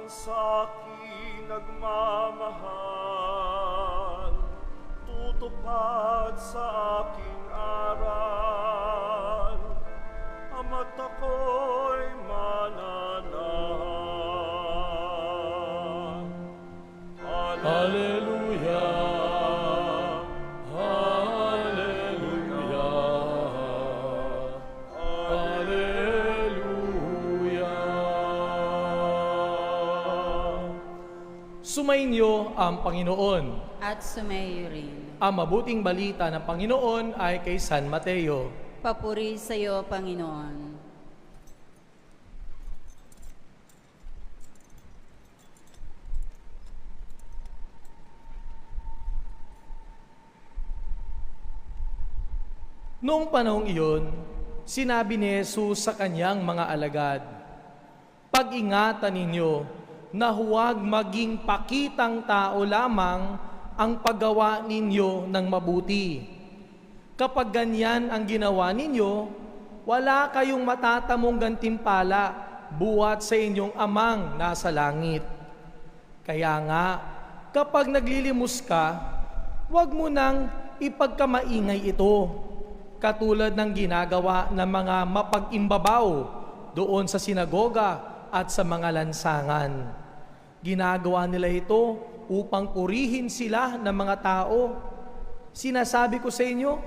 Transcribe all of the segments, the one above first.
sa'king nagmamahal, tutupad sa aking aral, ama't ako'y mananahan. Hallelujah! Sumainyo ang Panginoon. At sumayo rin. Ang mabuting balita ng Panginoon ay kay San Mateo. Papuri sa iyo, Panginoon. Noong panahong iyon, sinabi ni Jesus sa kanyang mga alagad, "Pag-ingatan ninyo na huwag maging pakitang tao lamang ang paggawa ninyo ng mabuti. Kapag ganyan ang ginawa ninyo, wala kayong matatamong gantimpala buhat sa inyong amang nasa langit. Kaya nga, kapag naglilimos ka, huwag mo nang ipagkamaingay ito, katulad ng ginagawa ng mga mapag-imbabaw doon sa sinagoga at sa mga lansangan. Ginagawa nila ito upang purihin sila ng mga tao. Sinasabi ko sa inyo,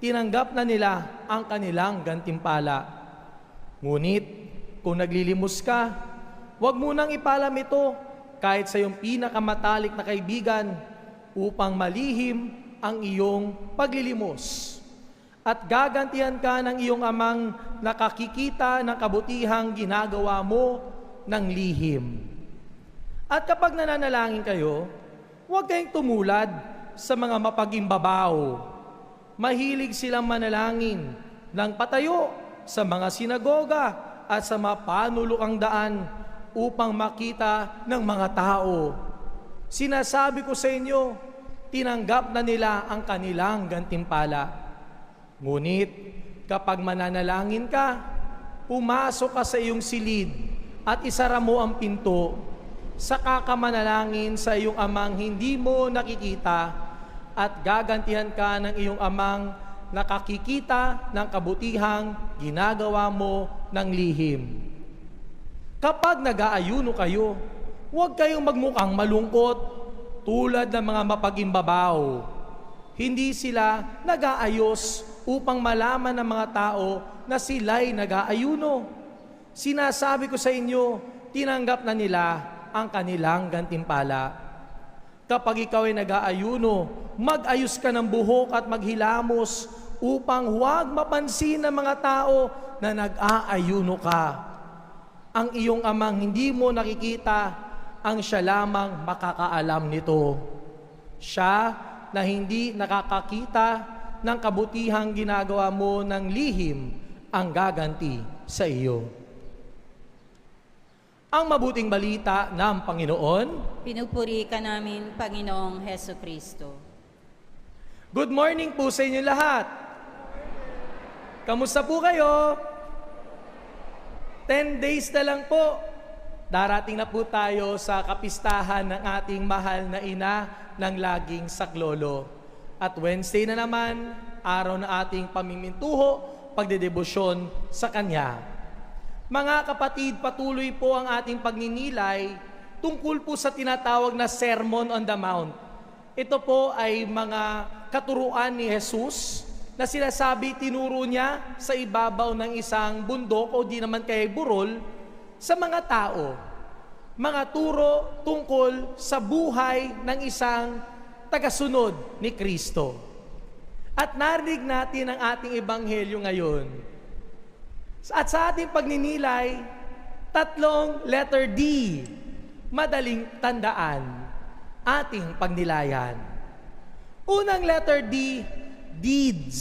tinanggap na nila ang kanilang gantimpala. Ngunit, kung naglilimos ka, huwag mo nang ipalam ito kahit sa iyong pinakamatalik na kaibigan upang malihim ang iyong paglilimos. At gagantihan ka ng iyong amang nakakikita ng kabutihang ginagawa mo ng lihim. At kapag nananalangin kayo, huwag kayong tumulad sa mga mapag-imbabaw. Mahilig silang manalangin ng patayo sa mga sinagoga at sa mga panulukang daan upang makita ng mga tao. Sinasabi ko sa inyo, tinanggap na nila ang kanilang gantimpala. Ngunit, kapag mananalangin ka, pumasok ka sa iyong silid at isara mo ang pinto, saka ka manalangin sa iyong amang hindi mo nakikita at gagantihan ka ng iyong amang nakakikita ng kabutihang ginagawa mo ng lihim. Kapag nag-aayuno kayo, huwag kayong magmukhang malungkot tulad ng mga mapag-imbabaw. Hindi sila nag-aayos upang malaman ng mga tao na sila'y nag-aayuno. Sinasabi ko sa inyo, tinanggap na nila ang kanilang gantimpala. Kapag ikaw ay nag-aayuno, mag-ayos ka ng buhok at maghilamos upang huwag mapansin ng mga tao na nag-aayuno ka. Ang iyong amang hindi mo nakikita, ang siya lamang makakaalam nito. Siya na hindi nakakakita ng kabutihang ginagawa mo ng lihim ang gaganti sa iyo. Ang mabuting balita ng Panginoon. Pinupuri ka namin, Panginoong Heso Kristo. Good morning po sa inyo lahat. Kamusta po kayo? 10 days na lang po. Darating na po tayo sa kapistahan ng ating mahal na ina ng laging saklolo. At Wednesday na naman, araw na ating pamimintuho, pagdedebosyon sa Kanya. Mga kapatid, patuloy po ang ating pagninilay tungkol po sa tinatawag na Sermon on the Mount. Ito po ay mga katuruan ni Jesus na sinasabi tinuro niya sa ibabaw ng isang bundok o di naman kay burol sa mga tao. Mga turo tungkol sa buhay ng isang tagasunod ni Kristo. At narinig natin ang ating ebanghelyo ngayon. At sa ating pagninilay, 3 letter D, madaling tandaan, ating pagnilayan. Unang letter D, deeds.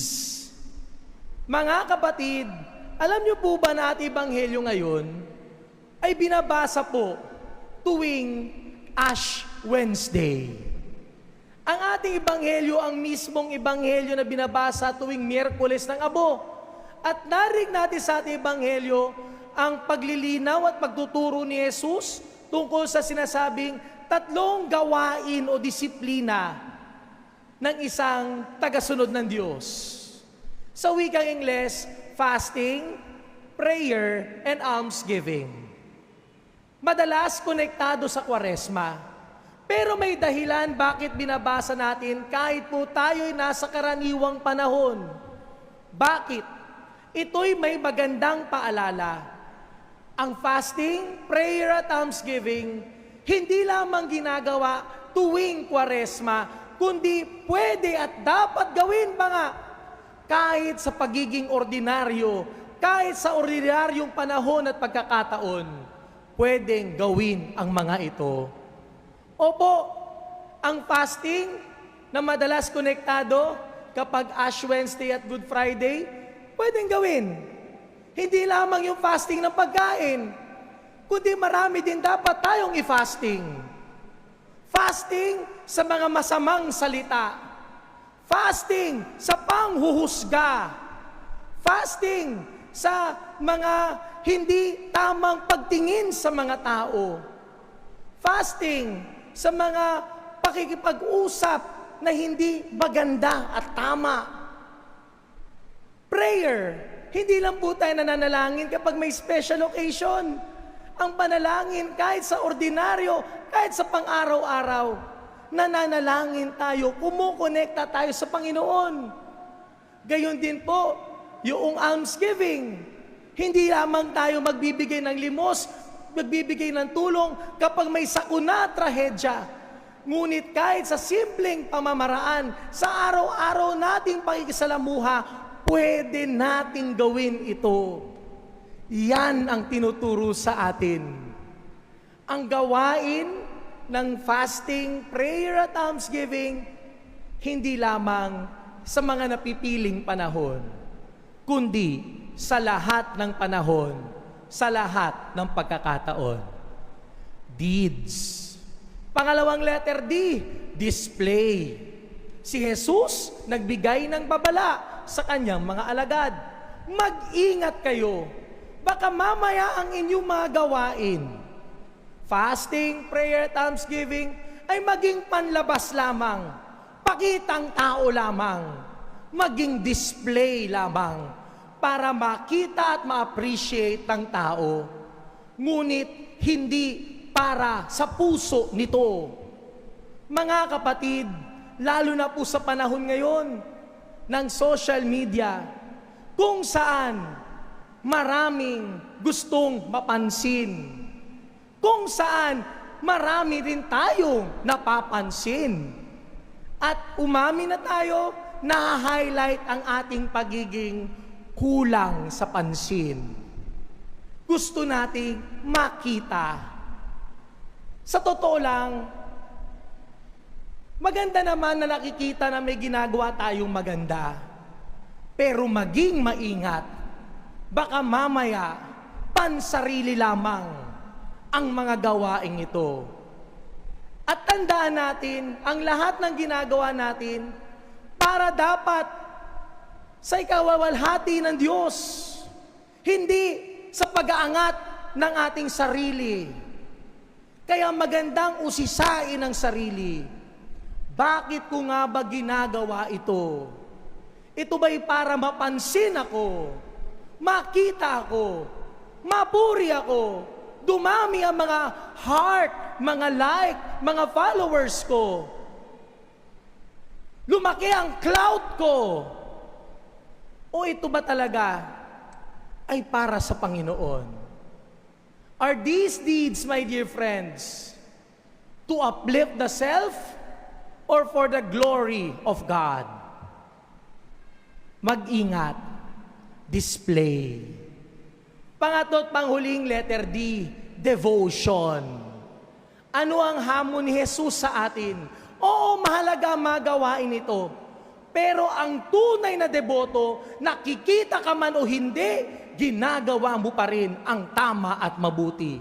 Mga kapatid, alam niyo po ba na ating ebanghelyo ngayon ay binabasa po tuwing Ash Wednesday. Ang ating ebanghelyo ang mismong ebanghelyo na binabasa tuwing Miyerkules ng Abo. At narinig natin sa ating ebanghelyo ang paglilinaw at pagtuturo ni Jesus tungkol sa sinasabing tatlong gawain o disiplina ng isang tagasunod ng Diyos. Sa wikang Ingles, fasting, prayer, and almsgiving. Madalas konektado sa Kwaresma. Pero may dahilan bakit binabasa natin kahit po tayo'y nasa karaniwang panahon. Bakit? Ito'y may magandang paalala. Ang fasting, prayer at almsgiving, hindi lamang ginagawa tuwing Kwaresma, kundi pwede at dapat gawin pa nga kahit sa pagiging ordinaryo, kahit sa ordinaryong panahon at pagkakataon, pwedeng gawin ang mga ito. Opo, ang fasting na madalas konektado kapag Ash Wednesday at Good Friday, pwedeng gawin. Hindi lamang yung fasting ng pagkain, kundi marami din dapat tayong i-fasting. Fasting sa mga masamang salita. Fasting sa panghuhusga. Fasting sa mga hindi tamang pagtingin sa mga tao. Fasting sa mga pakikipag-usap na hindi maganda at tama. Prayer. Hindi lang po tayo nananalangin kapag may special occasion. Ang panalangin kahit sa ordinaryo, kahit sa pang-araw-araw, nananalangin tayo, kumukonekta tayo sa Panginoon. Gayon din po, yung almsgiving. Hindi lamang tayo magbibigay ng limos, magbibigay ng tulong kapag may sakuna, trahedya. Ngunit kahit sa simpleng pamamaraan, sa araw-araw nating pakikisalamuha, pwede nating gawin ito. Yan ang tinuturo sa atin. Ang gawain ng fasting, prayer at almsgiving, hindi lamang sa mga napipiling panahon, kundi sa lahat ng panahon, sa lahat ng pagkakataon. Deeds. Pangalawang letter D, display. Si Jesus nagbigay ng babala sa kanyang mga alagad. Mag-ingat kayo. Baka mamaya ang inyong mga gawain, fasting, prayer, thanksgiving, ay maging panlabas lamang, pakitang tao lamang, maging display lamang, para makita at ma-appreciate ng tao. Ngunit hindi para sa puso nito. Mga kapatid, lalo na po sa panahon ngayon, ng social media, kung saan maraming gustong mapansin, kung saan marami rin tayong napapansin, at umamin na tayo, na-highlight ang ating pagiging kulang sa pansin. Gusto nating makita. Sa totoo lang, maganda naman na nakikita na may ginagawa tayong maganda. Pero maging maingat, baka mamaya pansarili lamang ang mga gawaing ito. At tandaan natin, ang lahat ng ginagawa natin para dapat sa ikawawalhati ng Diyos, hindi sa pag-aangat ng ating sarili. Kaya magandang usisain ang sarili. Bakit ko nga ba ginagawa ito? Ito ba'y para mapansin ako, makita ako, mapuri ako, dumami ang mga heart, mga like, mga followers ko, lumaki ang clout ko, o ito ba talaga ay para sa Panginoon? Are these deeds, my dear friends, to uplift the self or for the glory of God? Mag-ingat. Display. Pangatlo at panghuling letter D, devotion. Ano ang hamon ni Jesus sa atin? Oo, mahalaga magawain ito. Pero ang tunay na deboto, nakikita ka man o hindi, ginagawa mo pa rin ang tama at mabuti.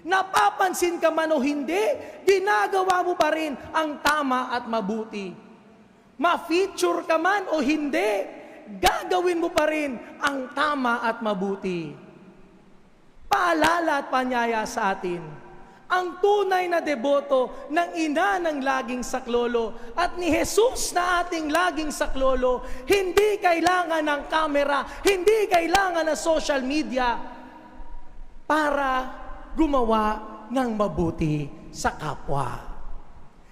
Napapansin ka man o hindi, ginagawa mo pa rin ang tama at mabuti. Ma-feature ka man o hindi, gagawin mo pa rin ang tama at mabuti. Paalala at panyaya sa atin, Ang tunay na deboto ng ina ng laging saklolo at ni Jesus na ating laging saklolo, hindi kailangan ng kamera, hindi kailangan ng social media para gumawa ng mabuti sa kapwa.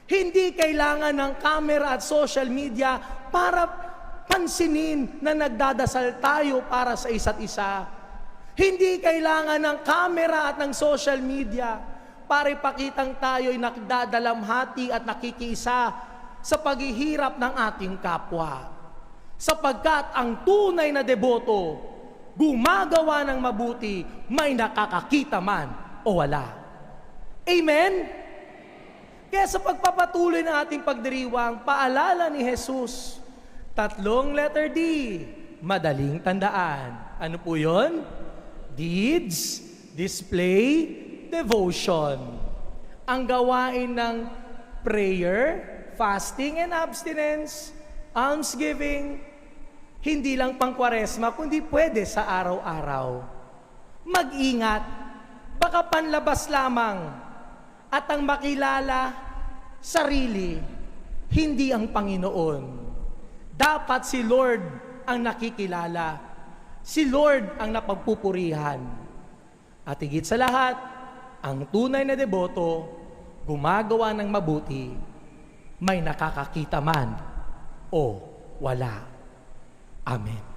Hindi kailangan ng kamera at social media para pansinin na nagdadasal tayo para sa isa't isa. Hindi kailangan ng kamera at ng social media para ipakitang tayo'y nagdadalamhati at nakikiisa sa paghihirap ng ating kapwa. Sapagkat ang tunay na deboto, gumagawa ng mabuti, may nakakakita man o wala. Amen? Kaya sa pagpapatuloy ng ating pagdiriwang, paalala ni Jesus, 3 letter D, madaling tandaan. Ano po yun? Deeds, display, devotion. Ang gawain ng prayer, fasting and abstinence, almsgiving, hindi lang pang Kwaresma, kundi pwede sa araw-araw. Mag-ingat, baka panlabas lamang, at ang makilala, sarili, hindi ang Panginoon. Dapat si Lord ang nakikilala, si Lord ang napagpupurihan. At higit sa lahat, ang tunay na deboto, gumagawa ng mabuti, may nakakakita man o wala. Amen.